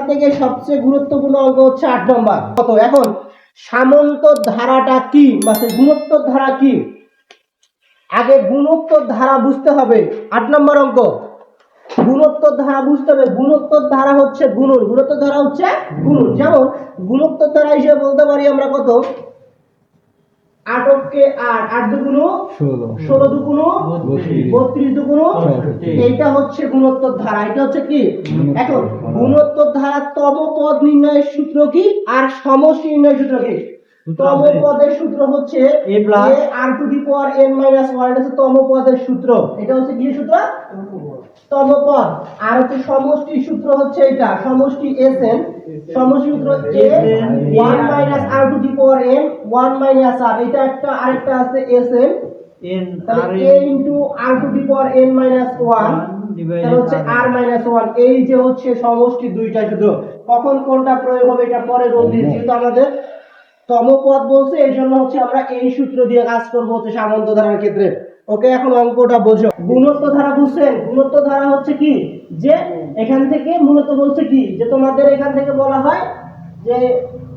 থেকে সবচেয়ে গুরুত্বপূর্ণ অঙ্ক হচ্ছে 8 নম্বর। কত এখন সামন্তর ধারাটা কি, মানে গুণোত্তর ধারা কি? আগে গুণোত্তর ধারা বুঝতে হবে। 8 নম্বর অঙ্ক গুণোত্তর ধারা বুঝতে হবে। গুণোত্তর ধারা হচ্ছে গুণন, গুণোত্তর ধারা হচ্ছে গুণন। যেমন গুণোত্তর ধারা হিসেবে বলতে পারি আমরা কত, 8 কে 8 দুগুণ 16 দুগুণ 32 দুগুণ, এইটা হচ্ছে গুণোত্তর ধারা। এটা হচ্ছে কি? এখন গুণোত্তর ধারা তম পদ নির্ণয়ের সূত্র কি আর সমষ্টি নির্ণয়ের সূত্র কি? তম পদের সূত্র হচ্ছে a r to the power n minus 1, এটা হচ্ছে তম পদের সূত্র। এটা হচ্ছে কি সূত্র? তম পদ। আর হচ্ছে সমষ্টির সূত্র হচ্ছে এটা, সমষ্টি Sn, সমষ্টি সূত্র a 1 minus r to the power n 1 minus r, এটা একটা, আরেকটা আছে Sn তাহলে a into r to the power n minus 1, তাহলে হচ্ছে r মাইনাস 1। এই যে হচ্ছে সমষ্টি দুইটা সূত্র। কখন কোনটা প্রয়োগ হবে এটা পরে বলছি, যেহেতু আমাদের তম পদ বলছে এই জন্য হচ্ছে আমরা এই সূত্র দিয়ে কাজ করব হচ্ছে সামন্ত ধারার ক্ষেত্রে। ওকে, এখন অঙ্কটা বোঝো। গুণোত্তর ধারা বুঝছেন? গুণোত্তর ধারা হচ্ছে কি, যে এখান থেকে মূলত বলছে কি, যে তোমাদের এখান থেকে বলা হয় যে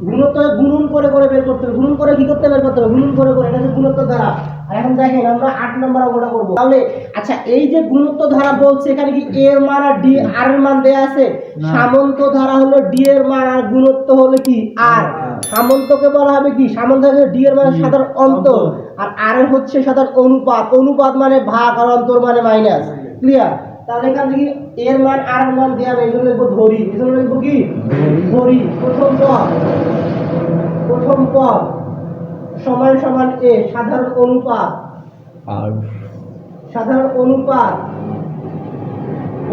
গুণোত্তর গুণন করে করে বের করতে হবে। গুণন করে কি করতে বের করতে হবে? গুণন করে করে, এটা হচ্ছে গুণোত্তর ধারা। আর এখন দেখেন আমরা 8 নম্বর অঙ্কটা করব। তাহলে আচ্ছা, এই যে গুণোত্তর ধারা বলছে, এখানে কি a এর মান আর d r এর মান দেয়া আছে? সামন্ত ধারা হলো d এর মান আর গুণোত্তর হলো কি r। সামন্তকে বলা হবে কি? সামন্ত d এর মানে সাধারণ অন্তর, আর r এর হচ্ছে সাধারণ অনুপাত। অনুপাত মানে ভাগ আর অন্তর মানে মাইনাস। ক্লিয়ার? তাহলে এখান থেকে এর মান আর এর মান দেয়া নেই, এই জন্য লিখবো ধরি। এই জন্য লিখবো কি? ধরি। প্রথম পদ সমান সমান a, সাধারণ অনুপাত, আর সাধারণ অনুপাত,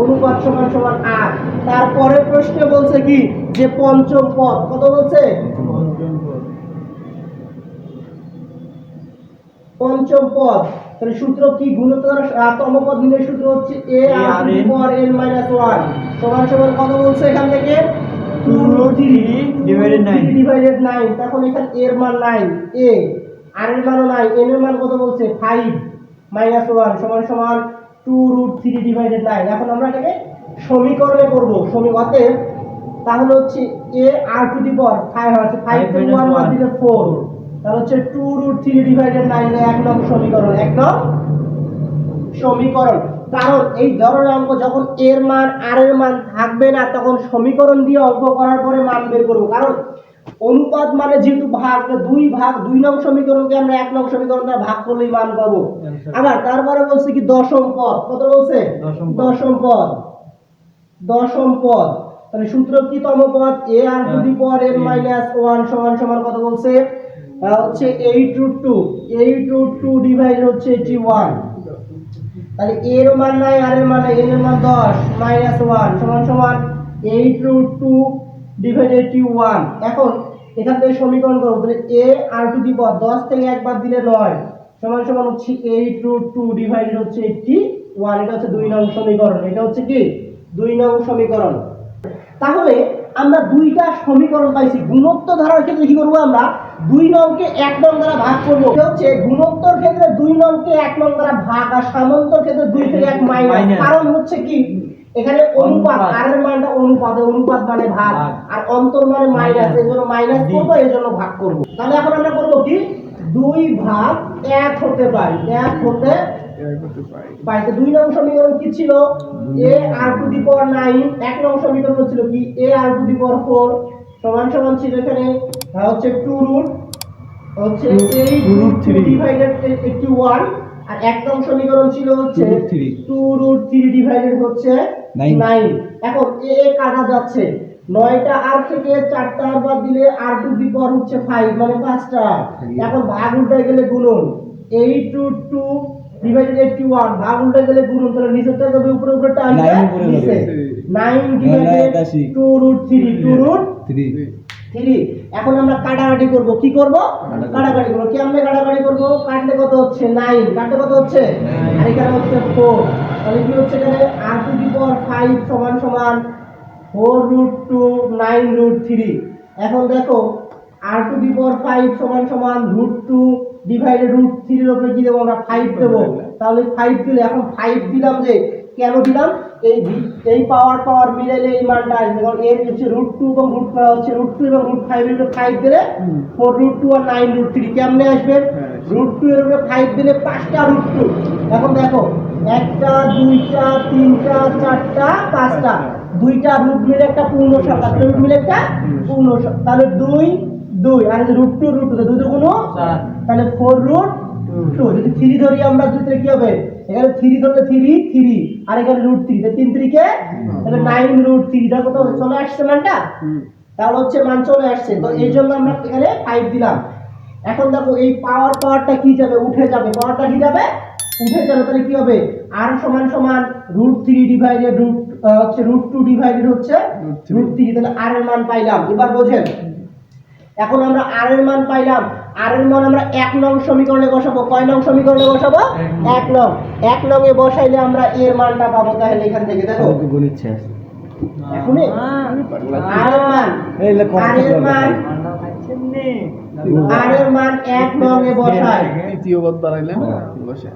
অনুপাত সমান সমান r। তারপরে প্রশ্নে বলছে কি, যে পঞ্চম পদ, কত বলছে? পঞ্চম পদ। তাহলে সূত্র কি? গুণোত্তর তম পদ নির্ণয়ের সূত্র হচ্ছে a r to the power n minus 1 সমান সমান কত বলছে এখান থেকে? 2√3 ডিভাইডেড 9। তখন এখানে এর মান 9, a আর এর মানও 9, n এর মান কত বলছে? 5 মাইনাস 1 সমান সমান 2√3 ডিভাইডেড 9। এখন আমরা এটাকে সমীকরণে করব। অতএব তাহলে হচ্ছে a r টু দি পাওয়ার 5 আছে, 5 থেকে 1 বাদ দিলে 4, তাহলে হচ্ছে 2√3 ডিভাইডেড 9, 1 নং সমীকরণ। 1 নং সমীকরণ। কারণ এই ধরনের অঙ্ক যখন এর মান আর এর মান থাকবে না, তখন সমীকরণ দিয়ে অঙ্ক করার পরে মান বের করব। কারণ অনুপাত মানে যেহেতু ভাগ, দুই নং সমীকরণকে আমরা 1 নং সমীকরণ দ্বারা ভাগ করলেই মান পাবো। আবার তারপরে বলছে কি দশম পদ, কত বলছে? দশম পদ। তাহলে সূত্র কি? তম পদ a r to the power n minus 1 সমান সমান কত বলছে? হচ্ছে 8√2 ডিভাইড হচ্ছে 81। তাহলে a এর মান নাই, r এর মান নাই, n এর মান 10 মাইনাস 1 সমান সমান 8√2 ডিভাইড 81। এখন এখান থেকে সমীকরণ করব। তাহলে a r টু দি পাওয়ার 10 থেকে এক বাদ দিলে 9 সমান সমান হচ্ছে 8√2 ডিভাইড হচ্ছে 81। এটা হচ্ছে 2 নং সমীকরণ। এটা হচ্ছে কি? 2 নং সমীকরণ। তাহলে আমরা দুইটা সমীকরণ পাইছি। গুণোত্তর ধারার ক্ষেত্রে কি করব? আমরা 2 নংকে 1 নং দ্বারা ভাগ করব। এটা হচ্ছে গুণোত্তর ক্ষেত্রে 2 নংকে 1 নং দ্বারা ভাগ, আর সামন্তর ক্ষেত্রে 2 থেকে 1 মাইনাস। কারণ হচ্ছে কি, এখানে অনুপাত, আর এর মানটা অনুপাত, অনুপাত মানে ভাগ, আর অন্তর মানে মাইনাস, এজন্য মাইনাস করব, এজন্য ভাগ করব। তাহলে এখন আমরা করব কি? 2 ভাগ 1 হতে পাই, 1 হতে পাই। তো 2 নং সমীকরণ কি ছিল? a r টু দি পাওয়ার 9। 1 নং সমীকরণ ছিল কি? a r টু দি পাওয়ার 4 সমান সমান ছিল এখানে হচ্ছে 8√3 ডিভাইডেড 81। আর 1 নং সমীকরণ ছিল হচ্ছে 2√3 ডিভাইডেড হচ্ছে 9। এখন a কাটা যাচ্ছে, 9টা আর থেকে 4টা আর বাদ দিলে r টু দি পাওয়ার হচ্ছে 5 মানে 5টা। এখন ভাগ উল্টে গেলে গুণন, 8√2 ডিভাইডেড 81 ভাগ উল্টে গেলে গুণন, তাহলে নিচেরটা যাবে উপরে, উপরেরটা আসবে নিচে। 9 ডিভাইডেড 2√3 এখন আমরা কাটাকাটি করব। কি করব? কাটাকাটি করব। কেমনে কাটাকাটি করব? কাটলে কত হচ্ছে? 9 কাটলে কত হচ্ছে? আর এখানে হচ্ছে 4। তাহলে কি হচ্ছে এখানে? r টু দি পাওয়ার 5 সমান সমান 4√2 9√3। এখন দেখো r টু দি পাওয়ার 5 সমান সমান √2 ডিভাইডেড √3 এর উপরে কি দেব? আমরা 5 দেব। তাহলে 5 দিলে, এখন 5 দিলাম যে কেন দিলাম, এই পাওয়ার মিলাইলে এই মানটা আসবে, কারণ এর হচ্ছে √2 এবং √2 এবং √5 এর উপরে 5 দিলে 4√2 আর 9√3 কেমনে আসবে, √2 এর উপরে 5 দিলে 5টা √2। এখন দেখো 1টা 2টা 3টা 4টা 5টা, 2টা রুট মিলে একটা পূর্ণ সংখ্যা, রুট মিলে একটা পূর্ণ সংখ্যা, তাহলে 2 আর এই √2 2 দুগুণ 4, তাহলে 4√2। যদি 3 ধরি আমরা, দুইতে কি হবে, এখানে 3 ধরলে 3 আর এখানে √3, তাহলে 3 3 কে তাহলে 9√3, দেখো তো চলে আসছে মানটা, তাহলে হচ্ছে মান চলে আসছে। তো এই জন্য আমরা এখানে 5 দিলাম। এখন দেখো এই পাওয়ারটা কি যাবে, উঠে যাবে, পাওয়ারটা কি যাবে, উঠে যাবে, তাহলে কি হবে, r সমান √3 ডিভাইডেড √2 ডিভাইডেড হচ্ছে √3, তাহলে r এর মান পাইলাম। এবার বোঝেন, এখন আমরা r এর মান পাইলাম, r এর মান আমরা 1 নং সমীকরণে বসাবো। কয় নং সমীকরণে বসাবো, 1 নং এ বসাইলে আমরা এর মানটা পাবো। তাহলে এখান থেকে দেখো গণিত শেষ এখনই, r এর মান 1 নং এ বসাই, তৃতীয় পদ বাড়াইলে বসে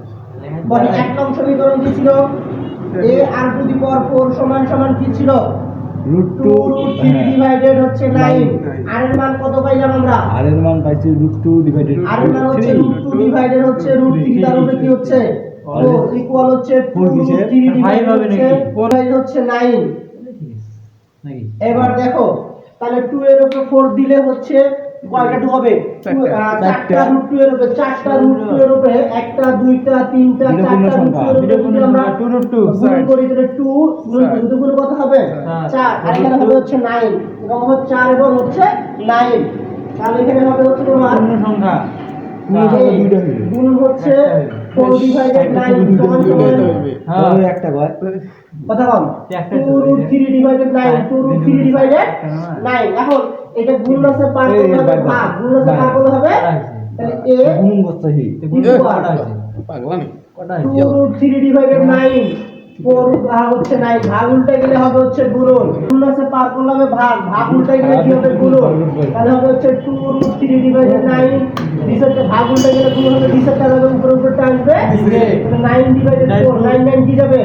বলি 1 নং সমীকরণ কি ছিল, a r⁴ সমান কি ছিল, √2 ডিভাইডেড হচ্ছে 9। r এর মান কত পাইলাম আমরা, r এর মান পাইছি √2 ডিভাইডেড r এর মান হচ্ছে √2 ডিভাইডেড হচ্ছে √3, তার উপরে কি হচ্ছে 4 ইকুয়াল হচ্ছে 2√3 ডিভাইডেড হচ্ছে 9 নাকি। এবার দেখো তাহলে 2 এর উপর 4 দিলে হচ্ছে কয়টা 2 হবে, 4টা √2 এর উপরে, 4টা √2 এর উপরে 1টা 2টা 3টা 4টা √2 এর উপরে যদি আমরা গুণ করি তাহলে 2 গুণ কত হবে 4, আর এখানে হবে হচ্ছে 9, এবং হচ্ছে 4 এবং হচ্ছে 9, তাহলে এখানে হবে হচ্ছে তোমার পূর্ণ সংখ্যা গুণ হচ্ছে 4 ডিভাইডেড 9 সমান হ্যাঁ একটা কয় কথা কম, 2√3 ডিভাইডেড 9, 2√3 ডিভাইডেড 9। এখন এটা গুণ আছে পার করতে হবে, ভাগ গুণ আছে পার করতে হবে, তাহলে a গুণ করতে হবে পাগলা নেই, 2√3 ডিভাইডেড 9 4 ভাগ হচ্ছে 9, ভাগ উল্টে গেলে হবে হচ্ছে গুণন, গুণ আছে পার করলে হবে ভাগ, ভাগ উল্টে গেলে কি হবে গুণন, তাহলে হবে হচ্ছে 2√3 ডিভাইডেড 9, দিশাতে ভাগ উল্টে গেলে গুণ হবে, দিশাতে হবে উপরে উপরে টানবে, তাহলে 9 ডিভাইডেড 4, 9 কি যাবে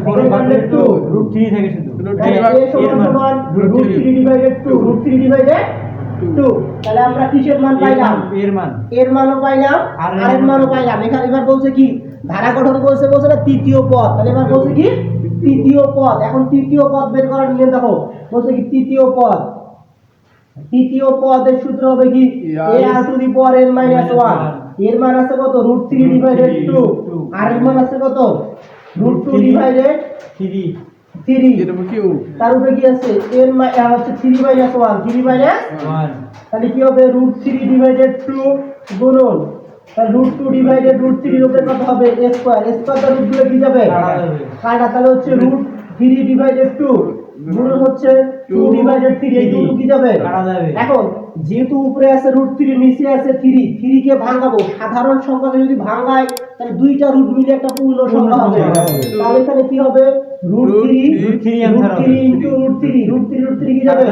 4/2 √3 থেকে শুধু a সমান √3 ডিভাইডেড 2, √3 ডিভাইডেড 2, তাহলে আমরা কিসের মান পাইলাম, এর মানও পাইলাম, আর এর মানও পাইলাম। এবার বলছে কি ধারা গঠন বলছে না তৃতীয় পদ, তাহলে এবার বলছে কি তৃতীয় পদ। এখন তৃতীয় পদ বের করার নিয়ম দেখো, বলছে কি তৃতীয় পদের সূত্র হবে কি a r⁴n - 1, এর মান আছে কত √3 ডিভাইডেড 2, আর এর মান আছে কত √2 ডিভাইডেড 3, তার উপরে কি আছে n হচ্ছে 3 - 1, 3 - 1, তাহলে কি হবে √3 ডিভাইডেড 2 গুণন, তাহলে √2 ডিভাইডেড √3 এর উপরে কত হবে স্কয়ার, স্কয়ার তার রুট দিলে কি যাবে কাটা, তাহলে হচ্ছে √3 ডিভাইডেড 2 গুণন হচ্ছে 2 ডিভাইডেড 3, এই 2 কি যাবে কাটা যাবে। এখন যেহেতু উপরে আছে √3 নিচে আছে 3 কে ভাঙাবো, সাধারণ সংখ্যাকে যদি ভাঙায় তাহলে দুইটা রুট মিলে একটা পূর্ণ সংখ্যা হবে, তাহলে এখানে কি হবে √3 ইনটু √3 কি যাবে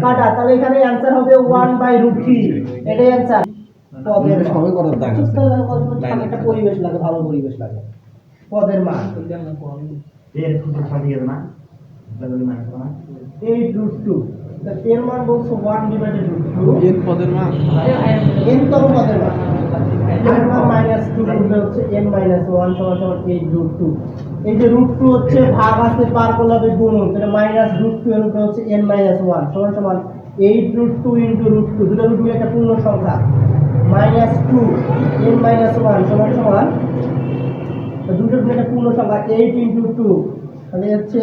কাটা, তাহলে এখানে आंसर হবে 1/√3, এটাই आंसर। পদের সবে করার দাগ আছে, একটা পরিবেশ লাগে, ভালো পরিবেশ লাগে। পদের মান এর সাথে না লাগলে মান করা 8√2, তাহলে এর মান বলছো 1/√2, এর পদের মান n তম পদের মান, এর মান -2 গুণ হচ্ছে n - 1 = 8√2। এই যে √2 হচ্ছে ভাগ আছে পার করলে হবে গুণন, তাহলে -√2 এর উপরে হচ্ছে n - 1 সমান 8√2 ইনটু √2, দুটো রুট মিলে একটা পূর্ণ সংখ্যা, -2 n - 1 সমান দুটো রুট মিলে একটা পূর্ণ সংখ্যা 8 ইনটু 2, তাহলে হচ্ছে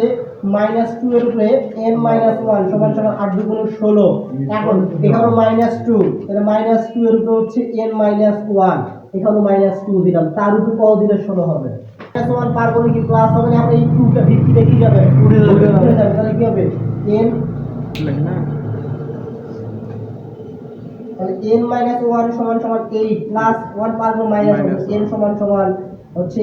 -2 এর উপরে n - 1 সমান 8 × 16। এখন এখানে -2, তাহলে -2 এর উপরে হচ্ছে n - 1, এখানে -2 দিলাম, তার উপরে কত দিলে 16 হবে, সমান পার করলে কি প্লাস হবে না, আমরা এই 2 টা ভিত্তিতে কি যাবে উড়ে যাবে, তাহলে কি হবে n না তাহলে n - 1 সমান 8 প্লাস 1 পার করে মাইনাস হবে, n সমান হচ্ছে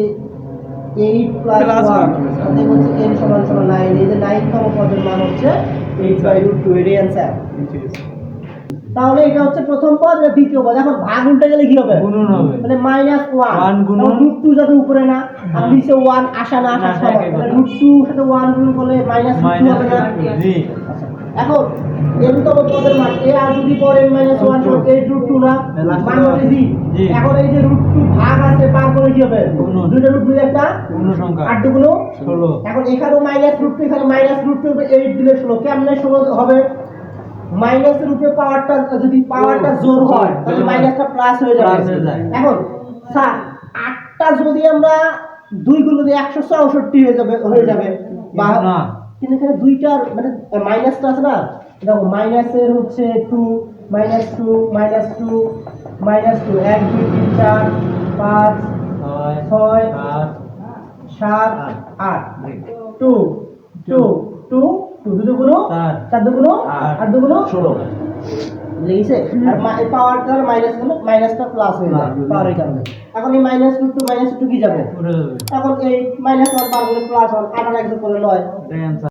8 প্লাস 1, তাহলে হচ্ছে n সমান 9, এই যে 9 তম পদের মান হচ্ছে 8/√2, এর आंसर। তাহলে এটা হচ্ছে প্রথম পদ, এটা দ্বিতীয় পদ। এখন ভাগ উল্টে গেলে কি হবে? গুণন হবে। মানে -1 1 গুণন √2 যাতে উপরে না আর নিচে 1 আসা না আসা সমান, তাহলে √2 সাথে 1 গুণ করলে -2 হবে না? জি। এখন n তম পদের মান a আর যদি পরে -1 সমান a √2 না, মান হবে জি। জি। এখন এই যে √2 ভাগ আছে পার করে কি হবে? গুণন। দুইটা √2 মিলে একটা পূর্ণ সংখ্যা 8 দুগুণ 16। এখন এখানেও -√2 এখানে -√2 হবে, 8 দিলে 16 কেমনে 16 হবে? মাইনাসের উপরে পাওয়ারটা যদি পাওয়ারটা জোর হয় তাহলে মাইনাসটা প্লাস হয়ে যাবে। প্লাস হয়ে যায়। এখন স্যার 8টা যদি আমরা 2 গুণ দিই 164 হয়ে যাবে বা না। কিন্তু এখানে দুইটার মানে মাইনাসটা আছে না, দেখো মাইনাসের হচ্ছে 2 -2 -2 -2 1 2 3 4 5 6 7 8 2 2 2 2 দুগুণ 4 দুগুণ 8 দুগুণ 16 লিখেছে। আর পাওয়ারটা মাইনাসটা প্লাস হয়ে যাবে পাওয়ারের কারণে। এখন এই -2 কি যাবে? উঠে যাবে। এখন এই -1 পার করে +1 8 আর 1 করে 9। এটাই answer।